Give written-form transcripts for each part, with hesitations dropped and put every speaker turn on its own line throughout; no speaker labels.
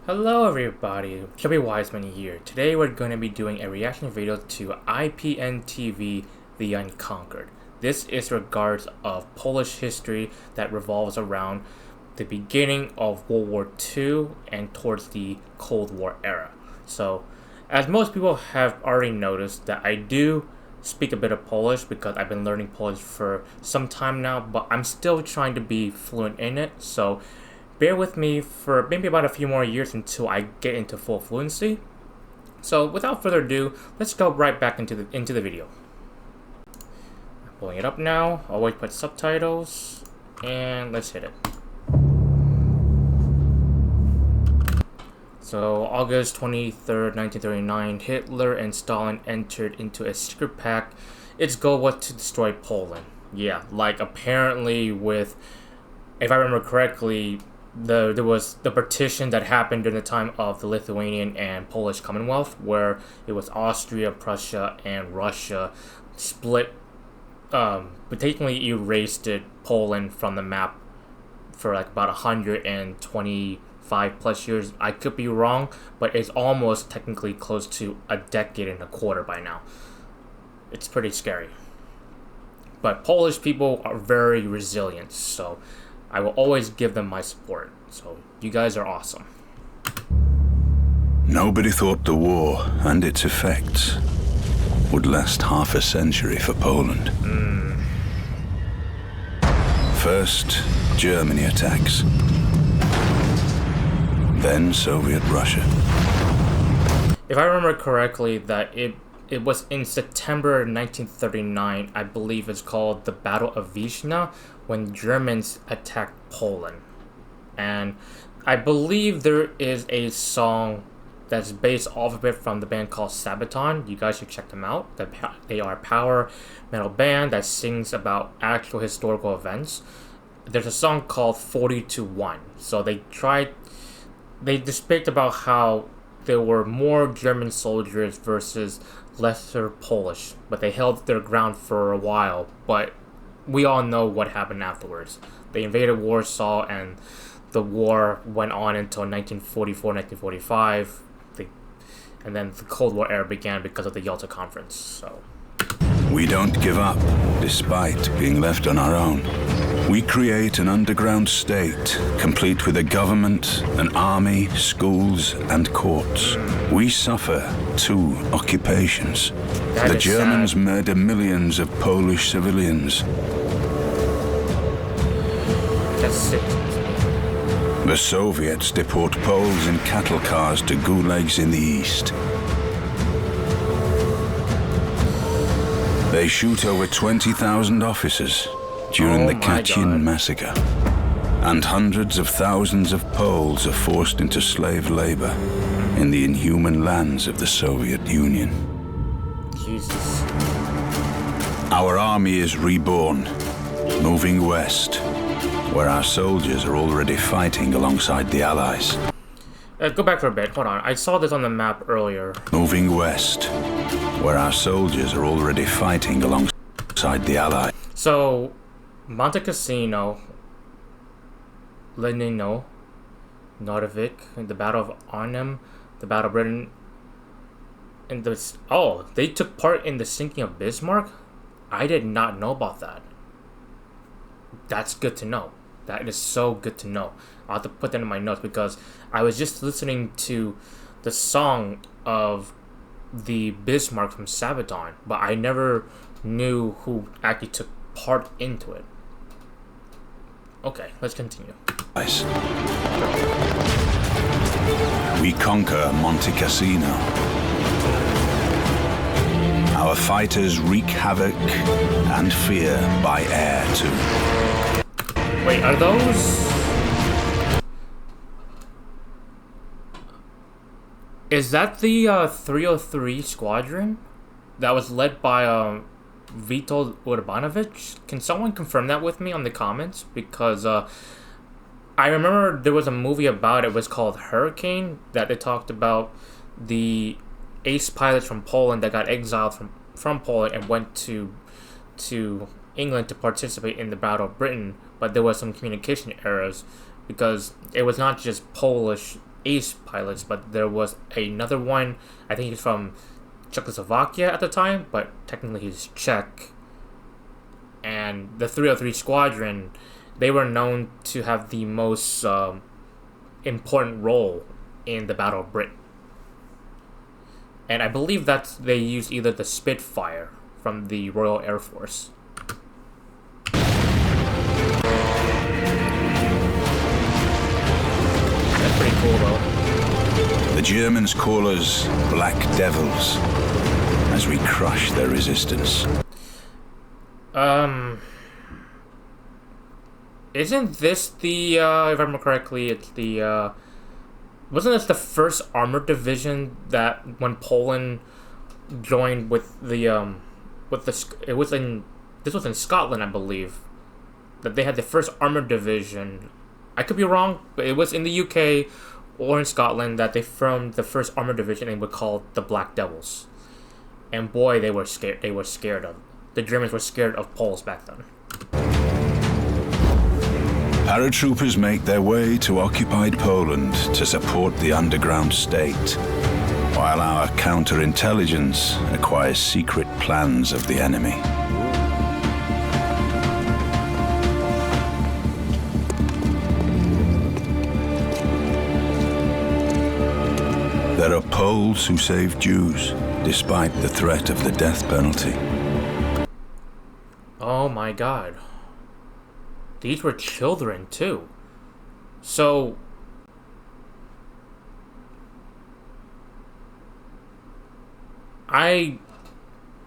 Hello everybody, Chubby Wiseman here. Today we're going to be doing a reaction video to IPNtv, The Unconquered. This is regards of Polish history that revolves around the beginning of World War II and towards the Cold War era. So, as most people have already noticed, that I do speak a bit of Polish because I've been learning Polish for some time now, but I'm still trying to be fluent in it, so bear with me for maybe about a few more years until I get into full fluency. So without further ado, let's go right back into the video. I'm pulling it up now. Always put subtitles, and let's hit it. So August 23rd, 1939, Hitler and Stalin entered into a secret pact. Its goal was to destroy Poland. Yeah, like apparently with, if I remember correctly, there was the partition that happened during the time of the Lithuanian and Polish Commonwealth, where it was Austria, Prussia, and Russia split, particularly erased Poland from the map for like about 125 plus years. I could be wrong, but it's almost technically close to a decade and a quarter by now. It's pretty scary. But Polish people are very resilient, so I will always give them my support. So you guys are awesome.
Nobody thought the war and its effects would last half a century for Poland. First, Germany attacks. Then Soviet Russia.
If I remember correctly, that it was in September 1939, I believe it's called the Battle of Vishna, when Germans attacked Poland. And I believe there is a song that's based off of it from the band called Sabaton. You guys should check them out. They are a power metal band that sings about actual historical events. There's a song called 40-1. So they depict about how there were more German soldiers versus lesser Polish, but they held their ground for a while. But we all know what happened afterwards. They invaded Warsaw, and the war went on until 1944, 1945. And then the Cold War era began because of the Yalta Conference. So
We don't give up, despite being left on our own. We create an underground state, complete with a government, an army, schools, and courts. We suffer 2 occupations. The Germans murder millions of Polish civilians.
that's sick.
The Soviets deport Poles in cattle cars to gulags in the east. They shoot over 20,000 officers during the Katyn massacre. And hundreds of thousands of Poles are forced into slave labor in the inhuman lands of the Soviet Union.
Jesus.
Our army is reborn, moving west, where our soldiers are already fighting alongside the Allies.
Go back for a bit. Hold on. I saw this on the map earlier.
Moving west, where our soldiers are already fighting alongside the Allies.
So, Monte Cassino, Lenino, Nodovic, the Battle of Arnhem, the Battle of Britain, and they took part in the sinking of Bismarck? I did not know about that. That's good to know. That is so good to know. I'll have to put that in my notes because I was just listening to the song of the Bismarck from Sabaton, but I never knew who actually took part into it. Okay, let's continue.
We conquer Monte Cassino. Our fighters wreak havoc and fear by air too.
Wait, are those... Is that the 303 squadron that was led by Witold Urbanovic? Can someone confirm that with me on the comments? Because I remember there was a movie about it. It was called Hurricane, that they talked about the ace pilots from Poland that got exiled from Poland and went to England to participate in the Battle of Britain, but there was some communication errors because it was not just Polish ace pilots, but there was another one. I think he's from Czechoslovakia at the time, but technically he's Czech. And the 303 Squadron, they were known to have the most important role in the Battle of Britain. And I believe that they used either the Spitfire from the Royal Air Force. That's pretty cool though.
The Germans call us Black Devils as we crush their resistance.
Isn't this the, if I remember correctly, it's the, wasn't this the first armored division that when Poland joined with the, it was in, this was in Scotland, I believe, that they had the first armored division. I could be wrong, but it was in the UK or in Scotland that they formed the first armored division and were called the Black Devils. And boy, they were scared. They were scared of, the Germans were scared of Poles back then.
Paratroopers make their way to occupied Poland to support the underground state, while our counterintelligence acquires secret plans of the enemy. There are Poles who save Jews, despite the threat of the death penalty.
Oh my god. These were children too. So I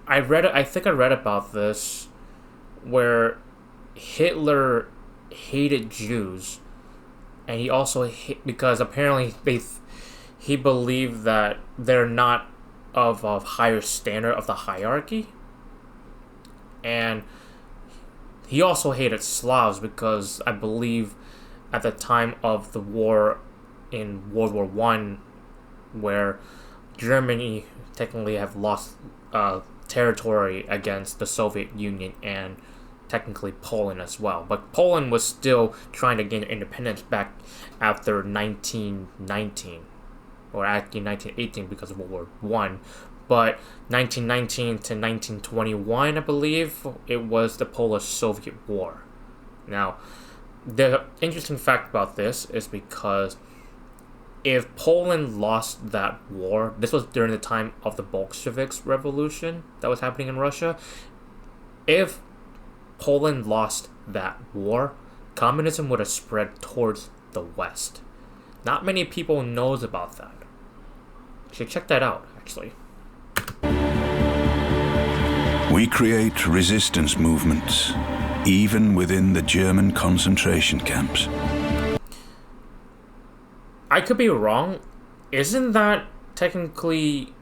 think I read about this where Hitler hated Jews, and he also because apparently he believed that they're not of a higher standard of the hierarchy. And he also hated Slavs because I believe at the time of the war in World War I, where Germany technically have lost territory against the Soviet Union and technically Poland as well. But Poland was still trying to gain independence back after 1919, or actually 1918 because of World War I. But 1919 to 1921, I believe, it was the Polish-Soviet War. Now, the interesting fact about this is because if Poland lost that war, this was during the time of the Bolsheviks revolution that was happening in Russia. If Poland lost that war, communism would have spread towards the West. Not many people knows about that. You should check that out, actually.
We create resistance movements, even within the German concentration camps.
I could be wrong. Isn't that technically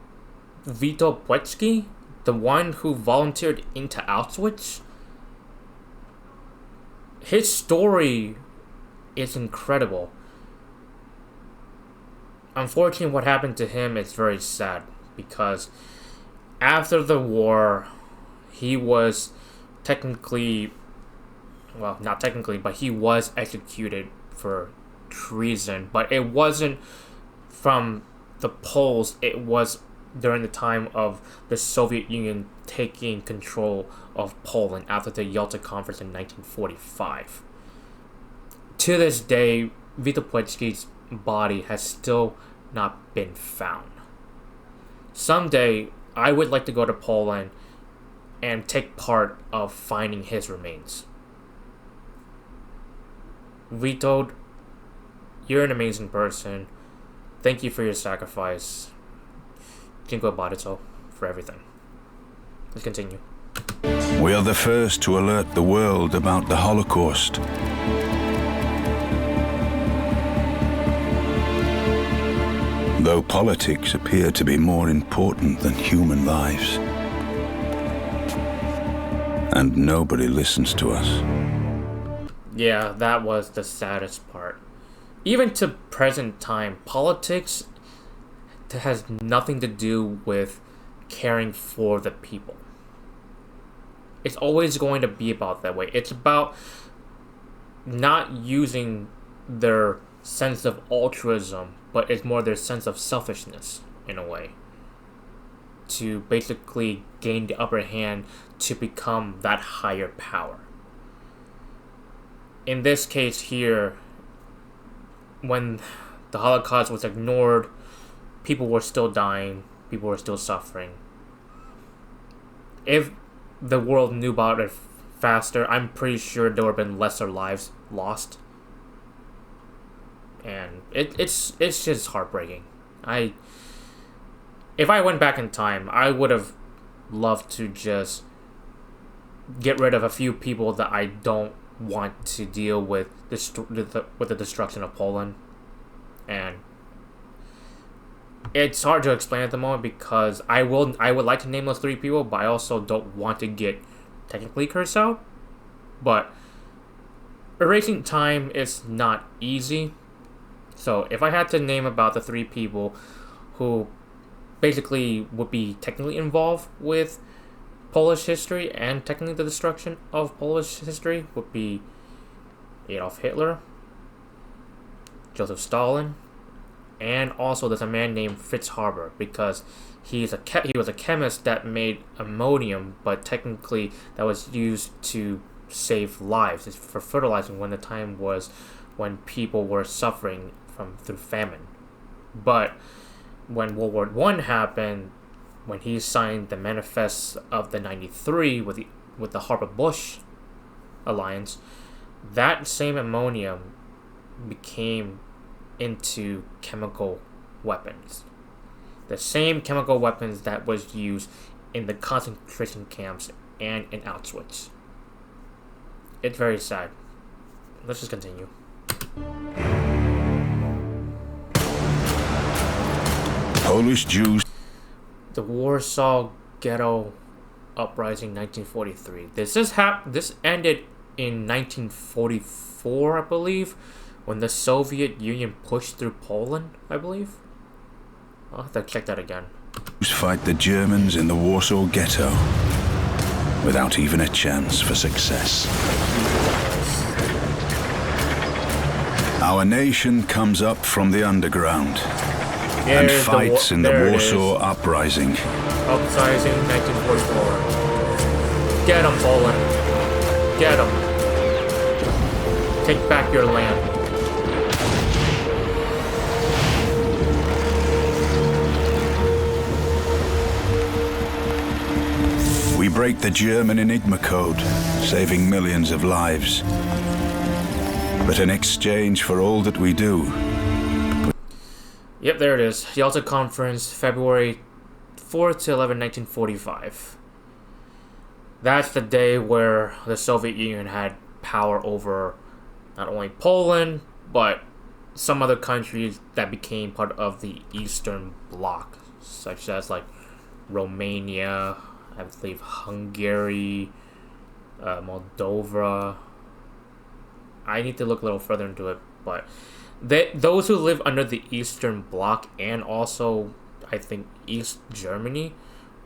Vito Płocki, the one who volunteered into Auschwitz? His story is incredible. Unfortunately, what happened to him is very sad because after the war, he was technically, well, not technically, but he was executed for treason. But it wasn't from the Poles, it was during the time of the Soviet Union taking control of Poland after the Yalta Conference in 1945. To this day, Vito Płocki's body has still not been found. Someday, I would like to go to Poland and take part of finding his remains. Vito, you're an amazing person. Thank you for your sacrifice. Dziękuję bardzo for everything. Let's continue.
We are the first to alert the world about the Holocaust. Though politics appear to be more important than human lives. And nobody listens to us.
Yeah, that was the saddest part. Even to present time, politics has nothing to do with caring for the people. It's always going to be about that way. It's about not using their sense of altruism, but it's more their sense of selfishness in a way, to basically gain the upper hand to become that higher power. In this case here, when the Holocaust was ignored, people were still dying, people were still suffering. If the world knew about it faster, I'm pretty sure there would have been lesser lives lost. And it's just heartbreaking. If I went back in time, I would have loved to just get rid of a few people that I don't want to deal with the destruction of Poland. And it's hard to explain at the moment because I would like to name those 3 people, but I also don't want to get technically cursed out. But erasing time is not easy. So if I had to name about the 3 people who basically would be technically involved with Polish history and technically the destruction of Polish history, would be Adolf Hitler, Joseph Stalin, and also there's a man named Fritz Haber, because he was a chemist that made ammonium, but technically that was used to save lives. It's for fertilizing when the time was when people were suffering through famine. But when World War I happened, when he signed the Manifest of the 93 with the Harper-Bush alliance, that same ammonium became into chemical weapons. The same chemical weapons that was used in the concentration camps and in Auschwitz. It's very sad. Let's just continue.
Polish Jews.
The Warsaw Ghetto Uprising, 1943. This ended in 1944, I believe, when the Soviet Union pushed through Poland, I believe. I'll have to check that again.
Fight the Germans in the Warsaw Ghetto without even a chance for success. Our nation comes up from the underground and fights in the Warsaw Uprising.
Uprising, 1944. Get 'em, Poland. Get 'em. Take back your land.
We break the German Enigma code, saving millions of lives. But in exchange for all that we do...
Yep, there it is. Yalta Conference, February 4th to 11, 1945. That's the day where the Soviet Union had power over not only Poland, but some other countries that became part of the Eastern Bloc, such as like Romania, I believe Hungary, Moldova. I need to look a little further into it, but those who live under the Eastern Bloc and also, I think, East Germany,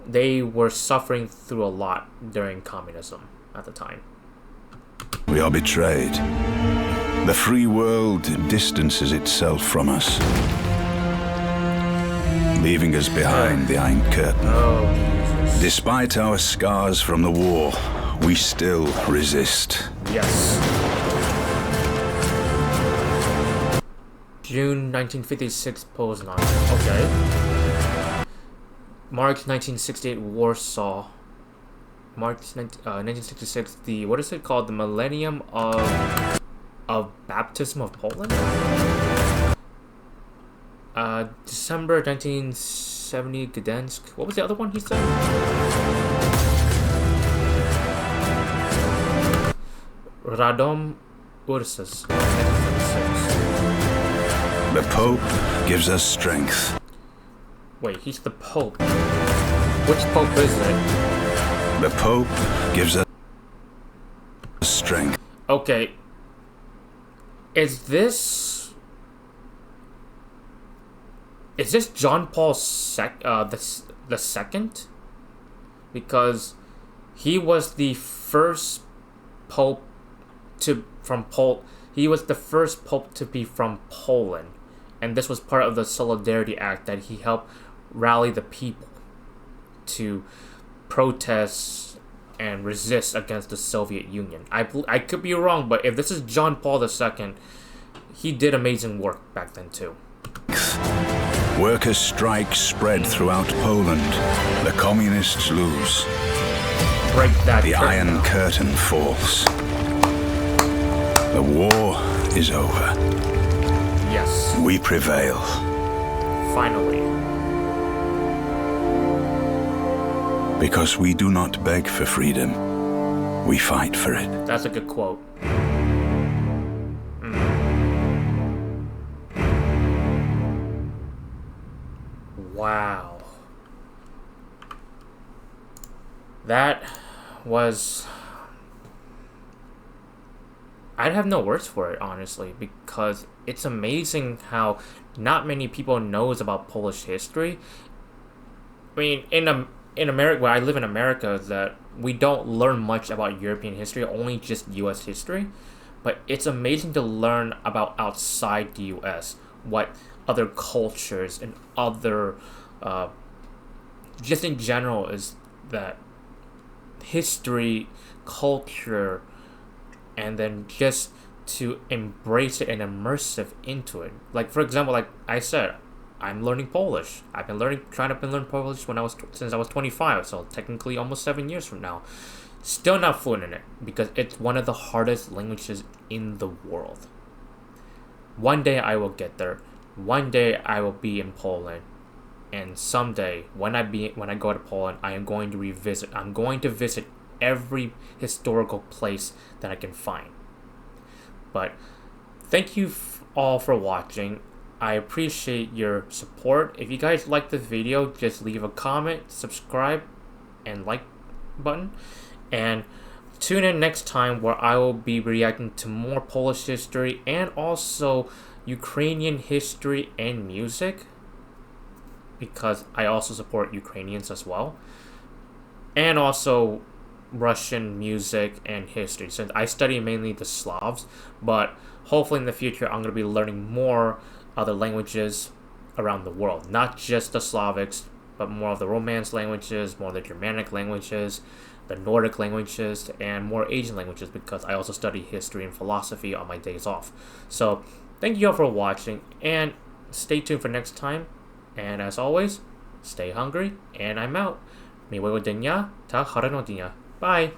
they were suffering through a lot during communism at the time.
We are betrayed. The free world distances itself from us, leaving us behind the Iron Curtain.
Oh, Jesus.
Despite our scars from the war, we still resist.
Yes. June 1956, Poznan. Okay. March 1968, Warsaw. March 1966, what is it called? The Millennium of Baptism of Poland? December 1970, Gdansk. What was the other one he said? Radom Ursus. 1956.
The Pope gives us strength.
Wait, he's the Pope. Which Pope is it?
The Pope gives us strength.
Okay. Is this John Paul the second? Because he was the first Pope He was the first pope to be from Poland, and this was part of the Solidarity Act that he helped rally the people to protest and resist against the Soviet Union. I could be wrong, but if this is John Paul II, he did amazing work back then too.
Workers' strikes spread throughout Poland. The communists lose.
Break that
The
curtain
Iron
down.
Curtain falls. The war is over.
Yes,
We prevail.
finally.
Because we do not beg for freedom. We fight for it.
That's a good quote. Wow. That was... I'd have no words for it, honestly, because it's amazing how not many people knows about Polish history. I mean, in America, where I live in America, that we don't learn much about European history, only just U.S. history. But it's amazing to learn about outside the U.S., what other cultures and other, just in general, is that history, culture, and then just to embrace it and immersive into it. Like, for example, like I said, I'm learning Polish. I've been trying to learn Polish since I was 25, so technically almost 7 years from now. Still not fluent in it because it's one of the hardest languages in the world. One day I will get there. One day I will be in Poland, and someday when I go to Poland, I am going to revisit. I'm going to visit every historical place that I can find. But thank you all for watching. I appreciate your support. If you guys like this video, just leave a comment, subscribe, and like button. And tune in next time where I will be reacting to more Polish history and also Ukrainian history and music, because I also support Ukrainians as well. And also Russian music and history, since I study mainly the Slavs, but hopefully in the future I'm going to be learning more other languages around the world, not just the Slavics, but more of the Romance languages, more of the Germanic languages, the Nordic languages, and more Asian languages, because I also study history and philosophy on my days off. So thank you all for watching, and stay tuned for next time, and as always, stay hungry, and I'm out. Miłego dnia, ta harano dnia. Bye.